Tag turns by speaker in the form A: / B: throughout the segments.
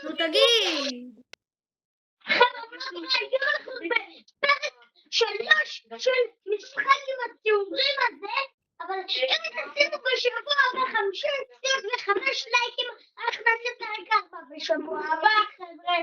A: נו תגיד.
B: שלוש של משחק עם התיאורים הזה, אבל אם עשינו בשבוע הבא 55 לייקים, אנחנו נעשה פרק 4 בשבוע הבא, חבר'ה.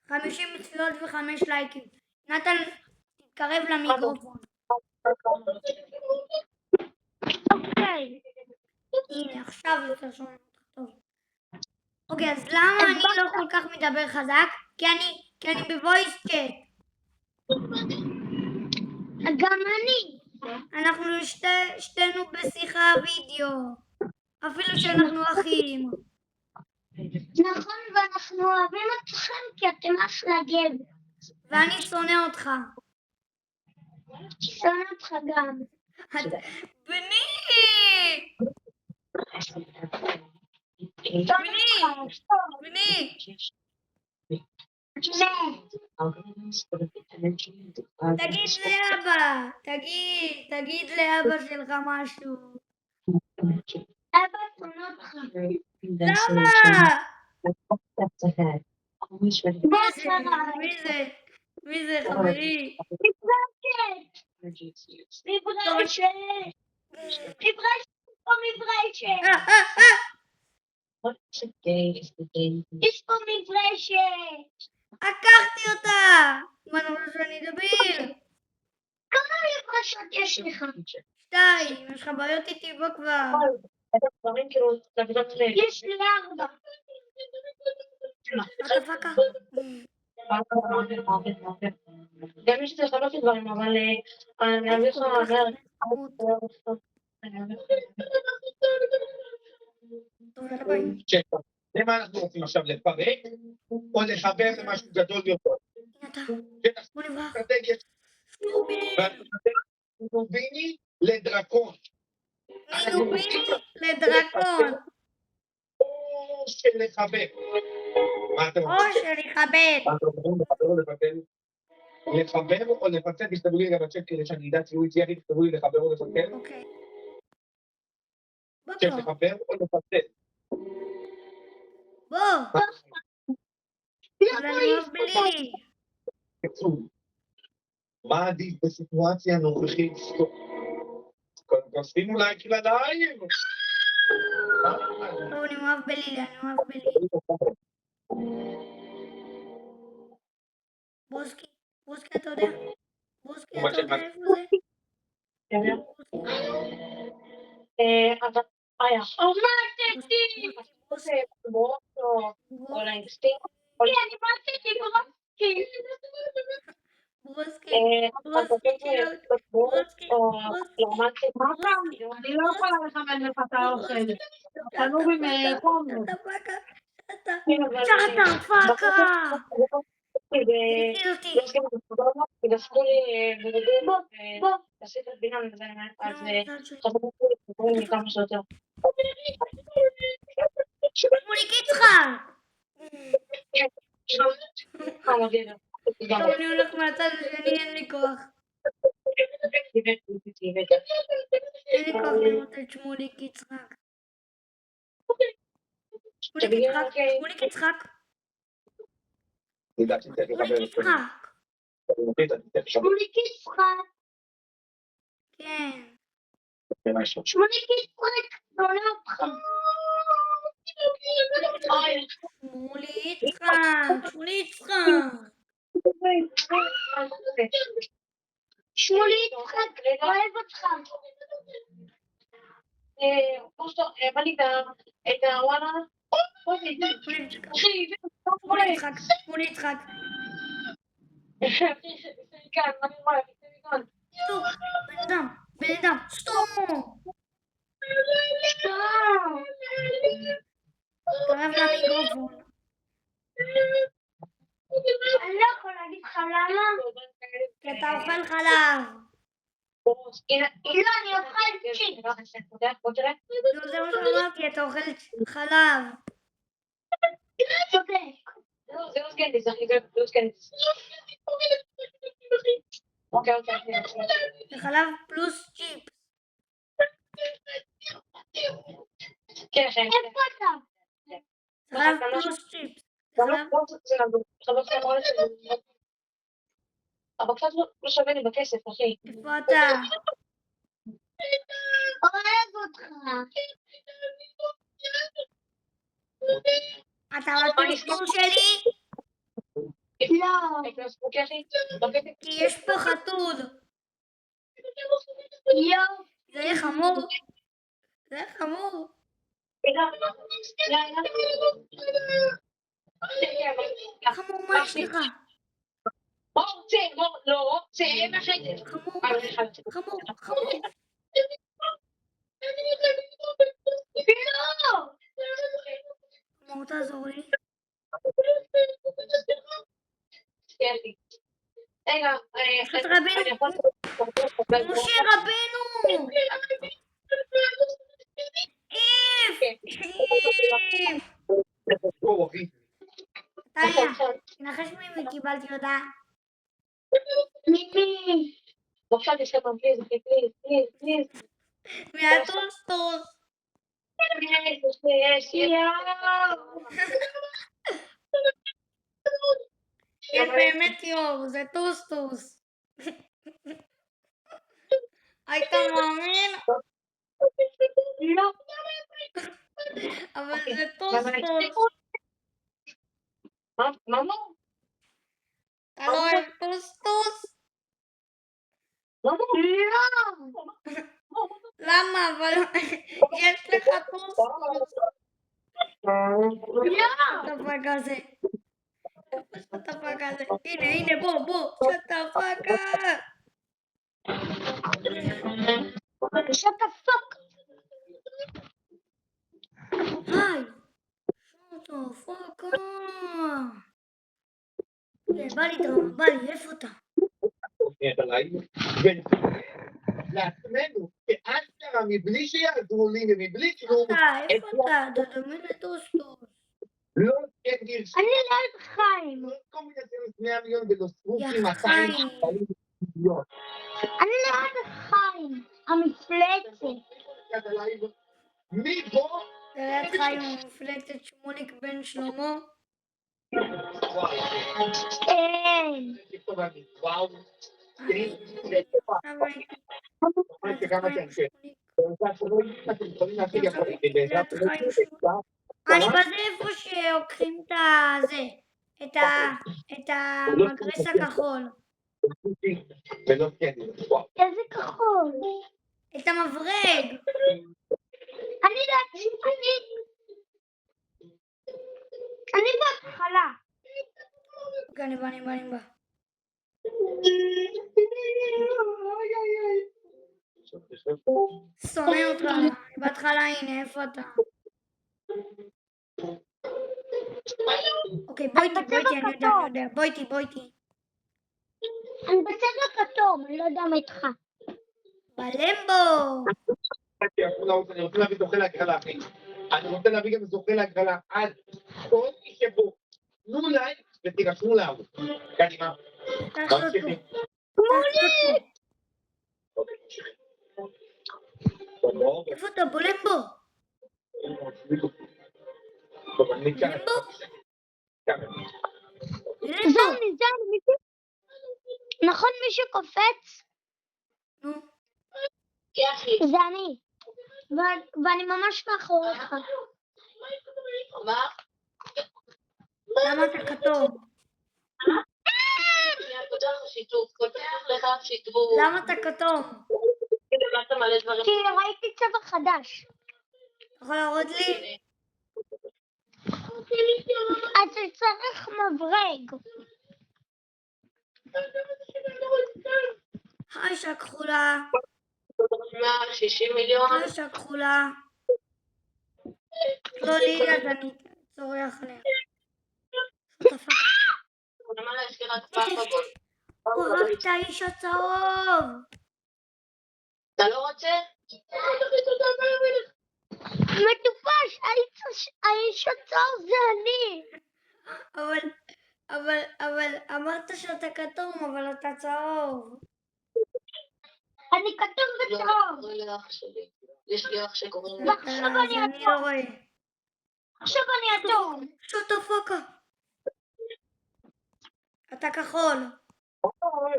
A: 50 צפיות ו5 לייקים. נתן, תתקרב למיקרופון.
B: אוקיי.
A: הנה, עכשיו יותר שומעים אותך טוב. אוקיי, אז למה אני לא כל כך מדבר חזק? כי אני בוויס צ'אט.
B: גם אני.
A: אנחנו שתינו בשיחה וידאו. אפילו שאנחנו אחים.
B: נכון, ואנחנו אוהבים אתכם כי אתם אחלה גבר.
A: ואני שונא אותך.
B: שונא אותך גם.
A: בני! בני! תגיד לאבא, תגיד לאבא שלך משהו.
B: אבא שונא אותך.
A: למה?
B: בוא אחריי.
A: מי זה חברי?
B: יש פה מברשת.
A: לקחתי אותה! מה אתה חושב שאני דביל?
B: כמה מברשות יש לך?
A: 2, יש לך בעיות איתי בוא כבר.
B: יש לי 4.
A: אתה פאקה?
C: גם יש לך לא דברים, אבל אני אביא לך
D: למה אנחנו רוצים עכשיו לפרק או לחבר למשהו גדול יותר?
A: בוא נברח.
D: מנוביני לדרקון.
A: מנוביני לדרקון.
D: או של לחבר. מה אתם
A: או
D: אומרים?
A: שלכבד.
D: מה אתם אומרים? לחבר או לפצל? לחבר או לפצל? תכתבו לי גם בצ'אט כדי שאני אדע שהוא איתי, תכתבו לי לחבר או לפצל?
A: אוקיי. בוא
D: של
A: פה.
D: לחבר או לפצל?
A: בוא. אבל אני אוהב בלילי.
D: קצור. מה עדיף בסיטואציה הנוכחית? קודם כל שימו לייק ללייב.
A: טוב, אני אוהב בלילי, בוסקי, אתה יודע? בוסקי, אתה יודע איפה זה? ברוסקי,
C: אני לא יכולה לכוון לך את האוכל. תנור עם חומר.
A: אתה פאקה.
C: תדפקו לי בוא, תעשית את בינה מזה, אז חזרו לי כמה שיותר.
A: שמוליק יצחק. טוב, אני הולך מהצד השני, אין לי כוח. אין לי כוח לראות את שמוליק יצחק. שמוליק יצחק.
B: שמוליק יצחק.
A: כן.
B: שמוליק יצחק. שונא אותך.
A: שמולי יצחק.
B: שמולי יצחק, אוהב אותך.
C: בא לי את הוואלה.
A: שמולי יצחק. סטופ, בן אדם, סטופ. קרב למיקרופון.
B: אני לא יכול להגיד לך למה.
A: כי אתה אוכל חלב.
B: לא, אני אוכל צ'יפ.
A: זה מה שאמרתי, אתה אוכל חלב.
B: צודק.
A: זה חלב פלוס צ'יפ.
B: איפה אתה?
A: חלב פלוס צ'יפס.
C: גם
A: חלב?
C: לא זה נדון. חבר שלי אמרה לי שזה... אבל קצת לא שווה לי בכסף, אחי.
A: איפה אתה?
B: אוהב אותך.
A: אתה בטוסטור שלי?
B: לא.
C: הייתי מספוקי, אחי. בקטע.
A: כי יש פה חתול.
B: יואו.
A: זה חמור. זה חמור. חמור, מה יש לך?
C: לא, זה מהחדר.
A: חמור, חמור, חמור. חמור, תעזור לי.
C: רגע,
A: משה רבנו. משה רבנו! איף!
D: פה, אחי.
A: טליה, תנחש ממי קיבלתי הודעה.
B: ממי?
C: בבקשה תשב פעם, פליז, אחי, פליז.
A: מהטוסטוס. יש באמת יור, זה טוסטוס. היית מאמין?
B: לא.
A: אבל זה טוסטוס.
C: מה?
A: אתה לא אוהב טוסטוס?
B: לא.
A: למה? אבל יש לך טוסטוס. שטפק הזה. איפה שטפק הזה? הנה, בוא. שטפק.
B: shut the fuck.
A: היי. שטפק. בא לי, איפה אתה?
D: עליי, לעצמנו, כאשכרה, מבלי שיעזרו לי ומבלי כלום,
A: איפה אתה? דודמין לטוסטוס.
D: לא תגיר
B: אני ליד חיים.
D: לא כל מיני 100 מיליון ונוספו
A: יא
D: כי 240
A: חיים.
D: מיליון.
B: אני ליד חיים. המפלצת.
D: מי בו?
A: ליד חיים מפלצת שמוליק בן שלמה.
B: אין.
D: וואו.
A: אני בזה איפה שלוקחים את המגרס הכחול.
B: איזה כחול.
A: את המברג.
B: אני בהתחלה.
A: אוקיי, אני בא. שונא אותך. בהתחלה, הנה, איפה אתה? אוקיי, בואי איתי, אני יודע. בואי איתי.
B: אני בצבע כתום, אני לא יודע מה איתך.
A: בלמבו.
D: אני רוצה להביא זוכה להגרלה, אחי. אני רוצה להביא גם זוכה להגרלה. אז כל מי שבו, תנו לייק ותירשמו לערוץ. קדימה. ממשיכים.
A: איפה אתה? בלמבו.
B: זהו, מישהו? נכון מישהו קופץ?
A: נו.
B: זה אני. ואני ממש מאחוריך.
A: למה אתה כתום? למה אתה כתום?
B: כי ראיתי צבע חדש.
A: אתה יכול להראות לי?
B: אז צריך מברג.
A: היי שכחולה.
C: 160 מיליון.
A: היי שכחולה. לא לי, אז אני צורח עליה. שטפק. הוא רק את האיש הצהוב.
C: אתה לא רוצה?
B: מטופש, האיש הצהוב זה אני.
A: אבל אמרת שאתה כתום, אבל אתה צהוב.
B: אני כתום וצהוב.
C: קוראים לאח שלי. יש לי אח שקוראים
B: ועכשיו
A: אז אני לא רואה.
B: עכשיו אני אדום.
A: שוט הפוקה. אתה כחול.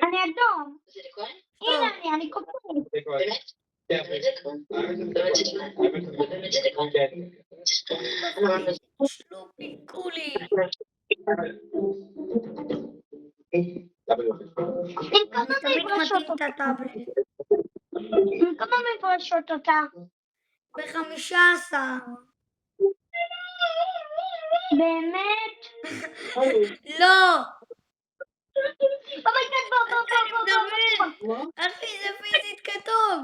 B: אני אדום.
C: זה לכהן?
B: הנה אני כופר.
C: באמת?
D: כן.
C: באמת זה לכהן? באמת זה לכהן?
D: כן.
A: שלופי קולי.
B: עם כמה
A: אני תמיד
B: מברשות
A: מתאים את
B: אותה?
A: הטאבלט.
B: עם כמה מברשות אותה?
A: ב-15.
B: באמת?
A: לא.
B: אומייגאד, בוא.
A: אחי, זה פיזית כתוב.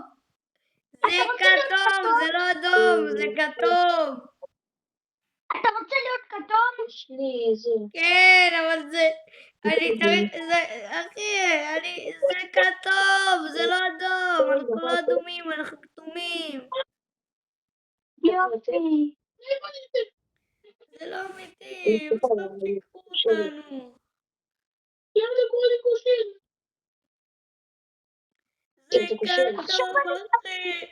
A: זה כתום, זה לא אדום, זה כתום.
B: אתה רוצה להיות כתום?
C: יש לי זה.
A: כן, אבל זה... אני תמיד... זה כתום, זה לא אדום. אנחנו לא אדומים, אנחנו כתומים.
B: יופי.
A: זה לא אמיתי, הם סתם שיקרו אותנו. זה כתום, אחי.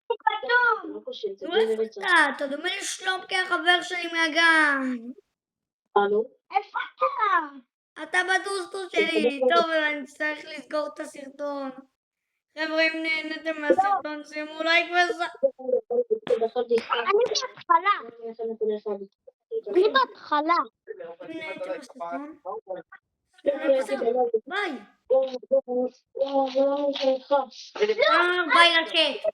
B: כתום.
C: לא קושי, זה
A: נו,
C: בלי
A: איפה
C: רצח.
A: אתה דומה לשלומקי החבר שלי מהגן.
C: הלו?
B: איפה אתה?
A: אתה בטוסטוס שלי. טוב, אני צריך לסגור את הסרטון. חבר'ה, אם נהנתם מהסרטון, שימו לייק
B: אני בהתחלה.
A: אם נהנתם מהסרטון, ביי. ביי לצ'אט.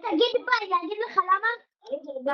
B: תגיד ביי, להגיד לך למה?